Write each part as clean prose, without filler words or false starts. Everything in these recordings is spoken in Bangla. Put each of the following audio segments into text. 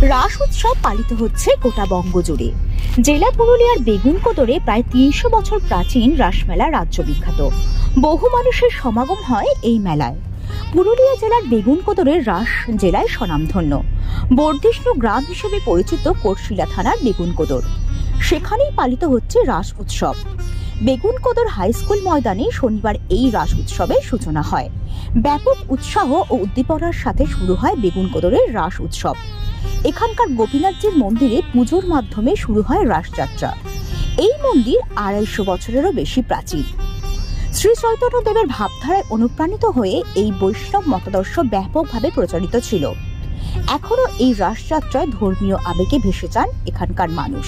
রাস উৎসব পালিত হচ্ছে গোটা বঙ্গ জুড়ে। জেলা পুরুলিয়ার বেগুনকোদরে প্রায় ৩০০ বছর প্রাচীন রাসমেলা রাজ্য বিখ্যাত। বহু মানুষের সমাগম হয় এই মেলায়। পুরুলিয়া জেলার বেগুনকোদরের রাস জেলায় স্বনামধন্য। বর্ধিষ্ণু গ্রাম হিসেবে পরিচিত কোটশিলা থানার বেগুনকোদর, সেখানেই পালিত হচ্ছে রাস উৎসব। বেগুনকোদর হাই স্কুল ময়দানে শনিবার এই রাস উৎসবের সূচনা হয়। ব্যাপক উৎসাহ ও উদ্দীপনার সাথে শুরু হয় বেগুনকোদরের রাস উৎসব। এখানকার গোপীনাথজির মন্দিরে পুজোর মাধ্যমে শুরু হয় রাসযাত্রা। এই মন্দির ২৫০ বছরেরও বেশি প্রাচীন। শ্রী চৈতন্যদেবের ভাবধারায় অনুপ্রাণিত হয়ে এই বৈষ্ণব মতাদর্শ ব্যাপকভাবে প্রচারিত ছিল। এখনো এই রাসযাত্রায় ধর্মীয় আবেগে ভেসে যান এখানকার মানুষ।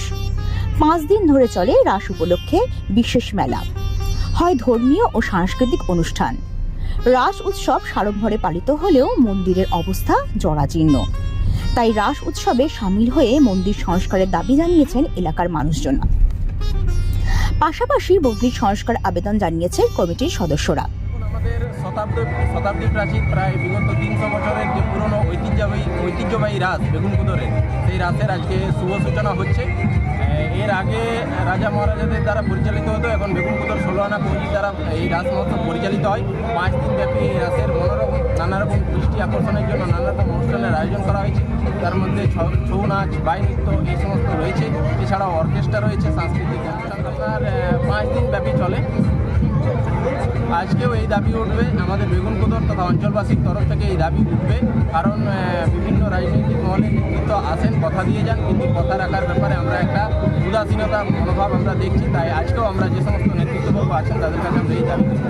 ৫ দিন ধরে চলে রাস উপলক্ষে বিশেষ মেলা, হয় ধর্মীয় ও সাংস্কৃতিক অনুষ্ঠান। রাস উৎসব সাড়ম্বরে পালিত হলেও মন্দিরের অবস্থা জরাজীর্ণ। তাই রাস উৎসবে সামিল হয়ে মন্দির সংস্কারের দাবি জানিয়েছেন এলাকার মানুষজন। পাশাপাশি মন্দির সংস্কার আবেদন জানিয়েছে কমিটির সদস্যরা। আমাদের শতাব্দী প্রাচীন প্রায় বিগত ৩০০ বছরের যে পুরনো ঐতিহ্যবাহী রাস বেগুনকোদরের, সেই রাসের আজকে শুভ সূচনা হচ্ছে। এর আগে রাজা মহারাজাদের দ্বারা পরিচালিত হতো, এখন বেগুনকোদর ১৬ আনা কমিটির দ্বারা এই রাস মহোৎসব পরিচালিত হয়। ৫ দিন ব্যাপী এই রাসের মনোরম নানারকম দৃষ্টি আকর্ষণের জন্য নানারকম অনুষ্ঠানের আয়োজন করা হয়েছে। তার মধ্যে ছৌ নাচ, বাই নৃত্য এই সমস্ত রয়েছে। এছাড়াও অর্কেস্ট্রা রয়েছে, সাংস্কৃতিক অনুষ্ঠান আপনার ৫ দিন ব্যাপী চলে। আজকেও এই দাবি উঠবে, আমাদের বেগুনকোদর তথা অঞ্চলবাসীর তরফ থেকে এই দাবি উঠবে। কারণ বিভিন্ন রাজনৈতিক মহলের নেতৃত্ব আসেন, কথা দিয়ে যান, কিন্তু কথা রাখার ব্যাপারে আমরা একটা উদাসীনতা মনোভাব আমরা দেখছি। তাই আজকেও আমরা যে সমস্ত নেতৃত্ববর্গ আছেন তাদের কাছে আমরা এই দাবি করব।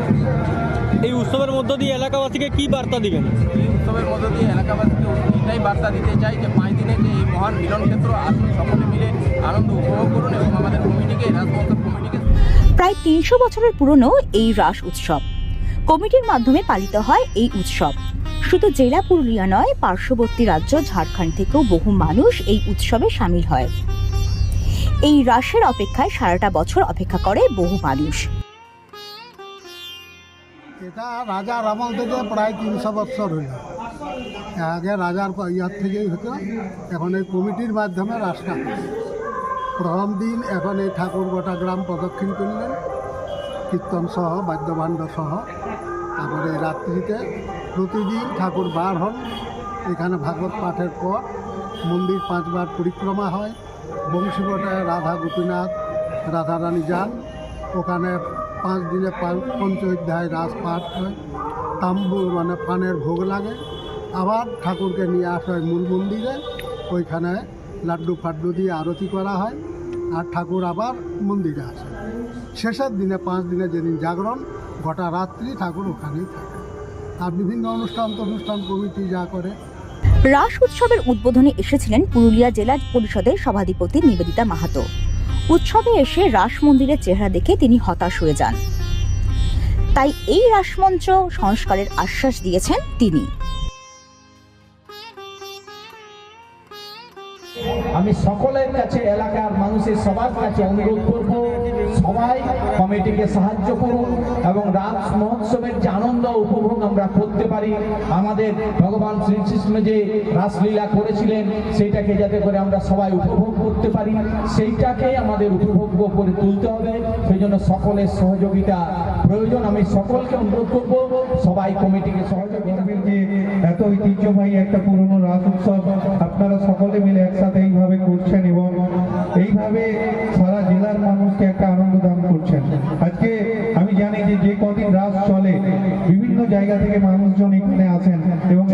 এই উৎসবের মধ্য দিয়ে এলাকাবাসীকে কি বার্তা দিবেন? এই উৎসবের মধ্য দিয়ে এলাকাবাসীকে এটাই বার্তা দিতে চাই যে ৫ দিনের যে এই মহান মিলন ক্ষেত্র, আসুন সকলে মিলে আনন্দ উপভোগ করুন এবং আমাদের কমিটিকে, রাস মহোৎসব কমিটিকে। প্রায় ৩০০ বছরের পুরনো এই রাস উৎসব কমিটির মাধ্যমে পালিত হয়। এই উৎসব শুধু জেলা পুরুলিয়া নয়, পার্শ্ববর্তী রাজ্য ঝাড়খণ্ড থেকেও বহু মানুষ এই উৎসবে সামিল হয়। এই রাসের অপেক্ষায় সারাটা বছর অপেক্ষা করে বহু মানুষ। এটা রাজার আমল থেকে প্রায় ৩০০ বছর হইল। আগে রাজার ইয়ার থেকেই হতো, এখন এই কমিটির মাধ্যমে রাস্তা প্রথম দিন এখন এই ঠাকুর গোটা গ্রাম প্রদক্ষিণ করলেন কীর্তন সহ, বাদ্যবাদ্য সহ। তারপরে এই রাত্রিতে প্রতিদিন ঠাকুর বার হন। এখানে ভাগবত পাঠের পর মন্দির ৫ বার পরিক্রমা হয়। বংশীবটায় রাধা গোপীনাথ রাধারানী যান, ওখানে ৫ দিনে পঞ্চ অধ্যায় রাস পাঠ হয়। তাম্বু মানে পানের ভোগ লাগে। আবার ঠাকুরকে নিয়ে আসা হয় মূল মন্দিরে, ওইখানে লাড্ডু ফাড্ডু দিয়ে আরতি করা হয়। আর ঠাকুর আবার মন্দিরে আসে। শেষের দিনে ৫ দিনে যেদিন জাগরণ, গোটা রাত্রি ঠাকুর ওখানেই থাকে। আর বিভিন্ন অনুষ্ঠান কমিটি যা করে। রাস উৎসবের উদ্বোধনে এসেছিলেন পুরুলিয়া জেলা পরিষদের সভাধিপতি নিবেদিতা মাহাতো। উৎসবে এসে রাস মন্দিরের চেহারা দেখে তিনি হতাশ হয়ে যান। তাই এই রাসমঞ্চ সংস্কারের আশ্বাস দিয়েছেন তিনি। আমি সকলের কাছে, এলাকার মানুষের সবার কাছে অনুরোধ করব, সবাই কমিটিকে সাহায্য করুন এবং রাস মহোৎসবের যে আনন্দ উপভোগ আমরা করতে পারি। আমাদের ভগবান শ্রীকৃষ্ণ যে রাসলীলা করেছিলেন সেইটাকে যাতে করে আমরা সবাই উপভোগ করতে পারি, সেইটাকে আমাদের উপভোগ্য করে তুলতে হবে। সেই জন্য সকলের সহযোগিতা প্রয়োজন। আমি সকলকে অনুরোধ করব সবাই কমিটিকে সহযোগিতা করবেন। যে এত ঐতিহ্যবাহী একটা পুরনো রাস উৎসব আপনারা সকলে মিলে একসাথে এইভাবে করছেন এবং এইভাবে সারা জেলার মানুষকে একটা আনন্দ দান করছেন। আজকে আমি জানি যে যে কদিন রাস চলে বিভিন্ন জায়গা থেকে মানুষজন এখানে আসেন এবং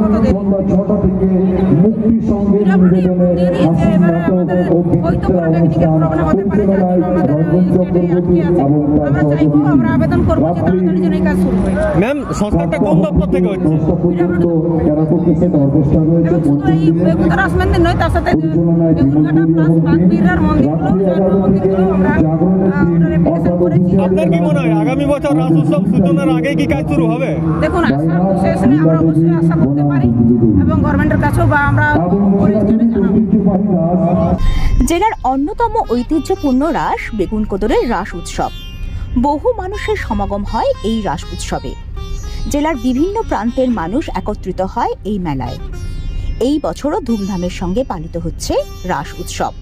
আমাদের সন্ধ্যা 6টা থেকে মুক্তি সঙ্গে নিবেদনে হাসি নাটক ও বিচিত্রা অনুষ্ঠান পরিচালনায় রঞ্জন চক্রবর্তী এবং তার সহযোগী রাত্রি ম্যাম সংস্কারটা কোন দপ্তর থেকে হচ্ছে? 10টা পর্যন্ত ক্যারাকো ক্রিকেট অর্কেস্ট্রা রয়েছে পরিচালনায় বিমলপুরি এবং রাত্রি 11টা থেকে জাগরণের দিন অর্থাৎ আপনার কি মনে হয় আগামী বছর রাস উৎসব সূচনার আগে কি কাজ শুরু হবে? দেখুন আশা শেষ হলে আমরা অবশ্যই আশা করতে পারি এবং গভর্নমেন্টের কাছেও বা আমরা জেলার অন্যতম ঐতিহ্যপূর্ণ রাস বেগুনকোদরের রাস উৎসব। বহু মানুষের সমাগম হয় এই রাস উৎসবে। জেলার বিভিন্ন প্রান্তের মানুষ একত্রিত হয় এই মেলায়। এই বছরও ধুমধামের সঙ্গে পালিত হচ্ছে রাস উৎসব।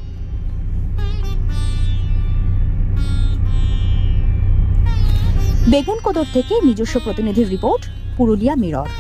বেগুনকোদর থেকে নিজস্ব প্রতিনিধির রিপোর্ট, পুরুলিয়া মিরর।